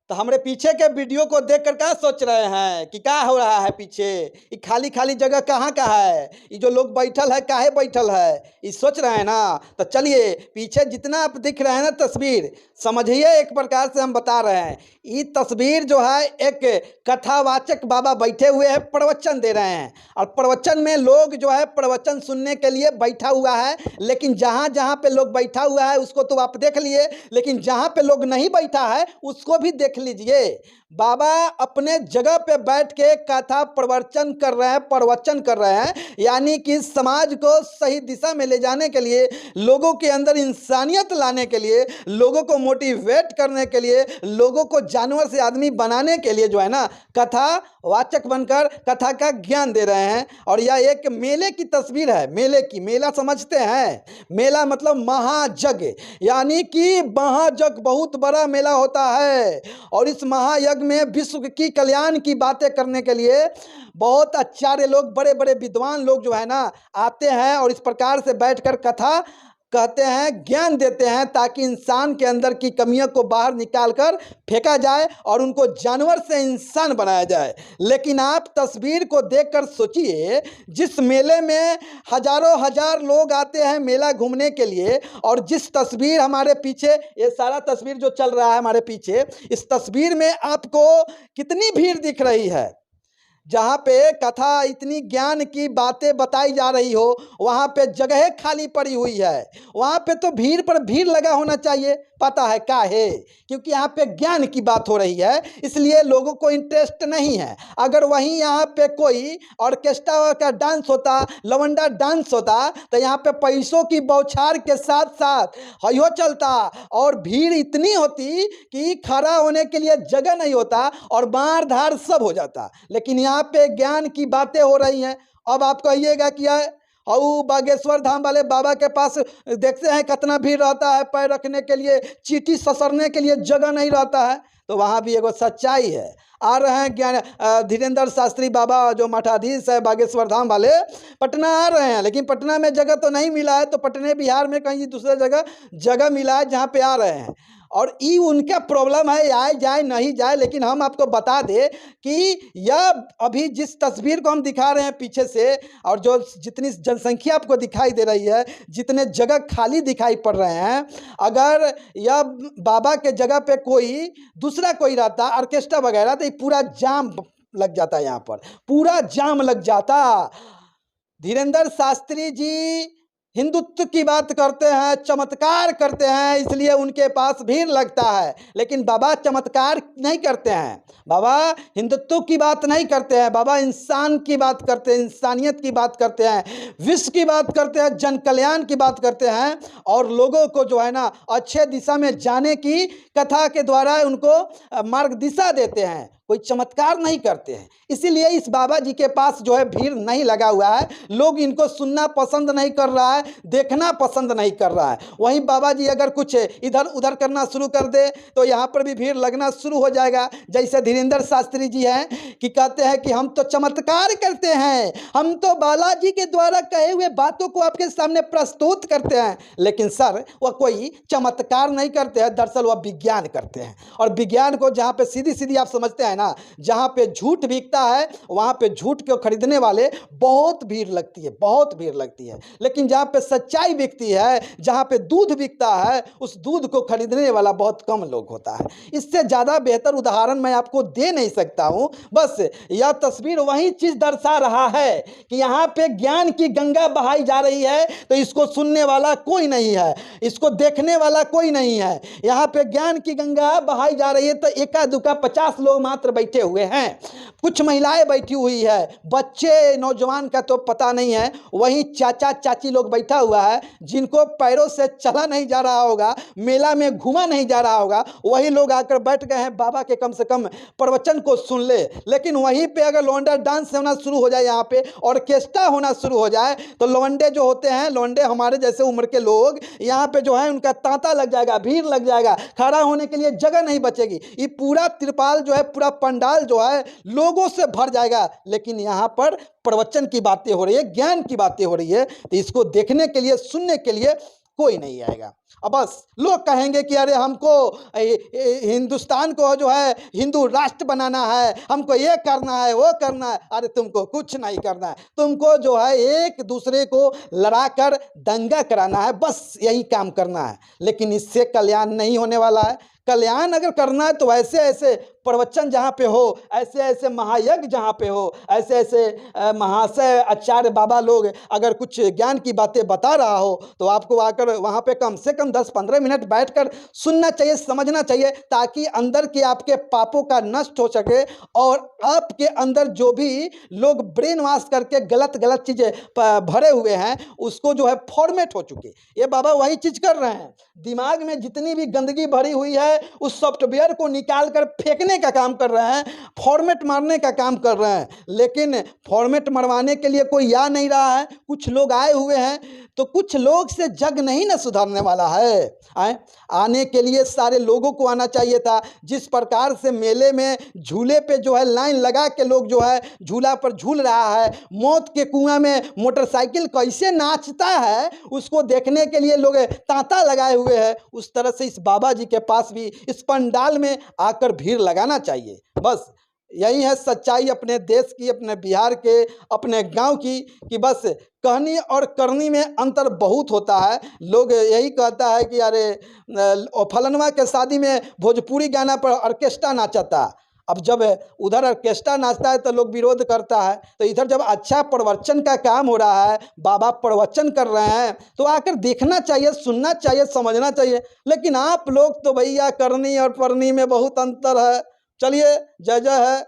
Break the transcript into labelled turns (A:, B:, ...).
A: तो हमारे पीछे के वीडियो को देख कर क्या सोच रहे हैं कि क्या हो रहा है पीछे? ये खाली खाली जगह कहाँ का है? ये जो लोग बैठल है काहे बैठल है? ये सोच रहे हैं ना। तो चलिए, पीछे जितना आप दिख रहे हैं ना तस्वीर, समझिए एक प्रकार से हम बता रहे हैं। ये तस्वीर जो है, एक कथावाचक बाबा बैठे हुए हैं, प्रवचन दे रहे हैं। और प्रवचन में लोग जो है प्रवचन सुनने के लिए बैठा हुआ है। लेकिन जहाँ जहाँ पे लोग बैठा हुआ है उसको तो आप देख लिए, लेकिन जहाँ पे लोग नहीं बैठा है उसको भी देख लीजिए। बाबा अपने जगह पे बैठ के कथा प्रवचन कर रहे हैं, प्रवचन कर रहे हैं, यानी कि समाज को सही दिशा में ले जाने के लिए, लोगों के अंदर इंसानियत लाने के लिए, लोगों को मोटिवेट करने के लिए, लोगों को जानवर से आदमी बनाने के लिए जो है ना, कथा वाचक बनकर कथा का ज्ञान दे रहे हैं। और यह एक मेले की तस्वीर है। मेले की, मेला समझते हैं? मेला मतलब महायज्ञ, यानी कि महायज्ञ बहुत बड़ा मेला होता है। और इस महायज्ञ में विश्व की कल्याण की बातें करने के लिए बहुत आचार्य लोग, बड़े बड़े विद्वान लोग जो है ना आते हैं और इस प्रकार से बैठकर कथा कहते हैं, ज्ञान देते हैं, ताकि इंसान के अंदर की कमियों को बाहर निकाल कर फेंका जाए और उनको जानवर से इंसान बनाया जाए। लेकिन आप तस्वीर को देखकर सोचिए, जिस मेले में हजारों हजार लोग आते हैं मेला घूमने के लिए, और जिस तस्वीर हमारे पीछे, ये सारा तस्वीर जो चल रहा है हमारे पीछे, इस तस्वीर में आपको कितनी भीड़ दिख रही है? जहाँ पे कथा इतनी ज्ञान की बातें बताई जा रही हो, वहाँ पे जगह खाली पड़ी हुई है। वहाँ पे तो भीड़ पर भीड़ लगा होना चाहिए। पता है क्या है? क्योंकि यहाँ पे ज्ञान की बात हो रही है, इसलिए लोगों को इंटरेस्ट नहीं है। अगर वहीं यहाँ पे कोई ऑर्केस्ट्रा का डांस होता, लवंडा डांस होता, तो यहाँ पे पैसों की बौछार के साथ साथ हयो चलता और भीड़ इतनी होती कि खड़ा होने के लिए जगह नहीं होता और मार धार सब हो जाता। लेकिन यहाँ पे ज्ञान की बातें हो रही हैं। अब आप कहिएगा कि और बागेश्वर धाम वाले बाबा के पास देखते हैं कितना भीड़ रहता है, पैर रखने के लिए, चींटी ससरने के लिए जगह नहीं रहता है। तो वहाँ भी एगो सच्चाई है। आ रहे हैं ज्ञान धीरेन्द्र शास्त्री बाबा जो मठाधीश है बागेश्वर धाम वाले, पटना आ रहे हैं, लेकिन पटना में जगह तो नहीं मिला है। तो पटने बिहार में कहीं दूसरे जगह मिला है जहाँ पे आ रहे हैं। और ये उनका प्रॉब्लम है, आए जाए नहीं जाए। लेकिन हम आपको बता दें कि यह अभी जिस तस्वीर को हम दिखा रहे हैं पीछे से, और जो जितनी जनसंख्या आपको दिखाई दे रही है, जितने जगह खाली दिखाई पड़ रहे हैं, अगर यह बाबा के जगह पे कोई दूसरा कोई रहता ऑर्केस्ट्रा वगैरह, तो ये पूरा जाम लग जाता, यहाँ पर पूरा जाम लग जाता। धीरेन्द्र शास्त्री जी हिंदुत्व की बात करते हैं, चमत्कार करते हैं, इसलिए उनके पास भीड़ लगता है। लेकिन बाबा चमत्कार नहीं करते हैं, बाबा हिंदुत्व की बात नहीं करते हैं, बाबा इंसान की बात करते हैं, इंसानियत की बात करते हैं, विश्व की बात करते हैं, जन कल्याण की बात करते हैं, और लोगों को जो है ना अच्छे दिशा में जाने की कथा के द्वारा उनको मार्ग दिशा देते हैं। कोई चमत्कार नहीं करते हैं। इसीलिए इस बाबा जी के पास जो है भीड़ नहीं लगा हुआ है। लोग इनको सुनना पसंद नहीं कर रहा है, देखना पसंद नहीं कर रहा है। वहीं बाबा जी अगर कुछ इधर उधर करना शुरू कर दे तो यहाँ पर भी भीड़ लगना शुरू हो जाएगा। जैसे धीरेन्द्र शास्त्री जी हैं कि कहते हैं कि हम तो चमत्कार करते हैं, हम तो बालाजी के द्वारा कहे हुए बातों को आपके सामने प्रस्तुत करते हैं। लेकिन सर, वह कोई चमत्कार नहीं करते हैं, दरअसल वह विज्ञान करते हैं। और विज्ञान को जहाँ पे सीधी सीधी आप समझते हैं ना, जहाँ पे झूठ बिकता है वहाँ पे झूठ को खरीदने वाले बहुत भीड़ लगती है, बहुत भीड़ लगती है। लेकिन जहाँ पे सच्चाई बिकती है, जहाँ पे दूध बिकता है, उस दूध को खरीदने वाला बहुत कम लोग होता है। इससे ज़्यादा बेहतर उदाहरण मैं आपको दे नहीं सकता हूँ। बस यह तस्वीर वही चीज़ दर्शा रहा है कि यहाँ पे ज्ञान की गंगा बहाई जा रही है, तो इसको सुनने वाला कोई नहीं है, इसको देखने वाला कोई नहीं है। यहाँ पे ज्ञान की गंगा बहाई जा रही है तो एका दुका 50 लोग मात्र बैठे हुए हैं, कुछ महिलाएं बैठी हुई है, बच्चे नौजवान का तो पता नहीं है। वहीं चाचा चाची लोग बैठा हुआ है, जिनको पैरों से चला नहीं जा रहा होगा, मेला में घुमा नहीं जा रहा होगा, वही लोग आकर बैठ गए हैं बाबा के कम से कम प्रवचन को सुन ले। लेकिन वहीं पे अगर लौंडा डांस होना शुरू हो जाए, यहाँ पे ऑर्केस्ट्रा होना शुरू हो जाए, तो लौंडे जो होते हैं, लौंडे हमारे जैसे उम्र के लोग, यहाँ पे जो है उनका तांता लग जाएगा, भीड़ लग जाएगा, खड़ा होने के लिए जगह नहीं बचेगी। ये पूरा त्रिपाल जो है, पूरा पंडाल जो है लोगों से भर जाएगा। लेकिन यहाँ पर प्रवचन की बातें हो रही है, ज्ञान की बातें हो रही है, तो इसको देखने के लिए, सुनने के लिए कोई नहीं आएगा। अब बस लोग कहेंगे कि अरे हमको हिंदुस्तान को जो है हिंदू राष्ट्र बनाना है, हमको ये करना है वो करना है। अरे तुमको कुछ नहीं करना है, तुमको जो है एक दूसरे को लड़ाकर दंगा कराना है, बस यही काम करना है। लेकिन इससे कल्याण नहीं होने वाला है। कल्याण अगर करना है तो ऐसे ऐसे प्रवचन जहाँ पे हो, ऐसे ऐसे महायज्ञ जहाँ पे हो, ऐसे ऐसे महाशय आचार्य बाबा लोग अगर कुछ ज्ञान की बातें बता रहा हो तो आपको आकर वहाँ पे कम से कम 10-15 मिनट बैठकर सुनना चाहिए, समझना चाहिए, ताकि अंदर के आपके पापों का नष्ट हो सके और आपके अंदर जो भी लोग ब्रेन वॉश करके गलत गलत चीज़ें भरे हुए हैं उसको जो है फॉर्मेट हो चुके। ये बाबा वही चीज़ कर रहे हैं। दिमाग में जितनी भी गंदगी भरी हुई है उस सॉफ्टवेयर को निकाल कर फेंकने का काम कर रहे हैं, फॉर्मेट मारने का काम कर रहे हैं। लेकिन फॉर्मेट मरवाने के लिए कोई आ नहीं रहा है। कुछ लोग आए हुए हैं, तो कुछ लोग से जग नहीं ना सुधरने वाला है। आने के लिए सारे लोगों को आना चाहिए था। जिस प्रकार से मेले में झूले पे जो है लाइन लगा के लोग जो है झूला पर झूल रहा है, मौत के कुआं में मोटरसाइकिल कैसे नाचता है उसको देखने के लिए लोग तांता लगाए हुए हैं, उस तरह से इस बाबा जी के पास भी इस पंडाल में आकर भीड़ लगाना चाहिए। बस यही है सच्चाई अपने देश की, अपने बिहार के, अपने गांव की, कि बस कहनी और करनी में अंतर बहुत होता है। लोग यही कहता है कि अरे फलनवा के शादी में भोजपुरी गाना पर ऑर्केस्ट्रा नाचता। अब जब उधर ऑर्केस्ट्रा नाचता है तो लोग विरोध करता है, तो इधर जब अच्छा प्रवचन का काम हो रहा है, बाबा प्रवचन कर रहे हैं, तो आकर देखना चाहिए, सुनना चाहिए, समझना चाहिए। लेकिन आप लोग तो भैया करनी और परनी में बहुत अंतर है। चलिए, जय जय है।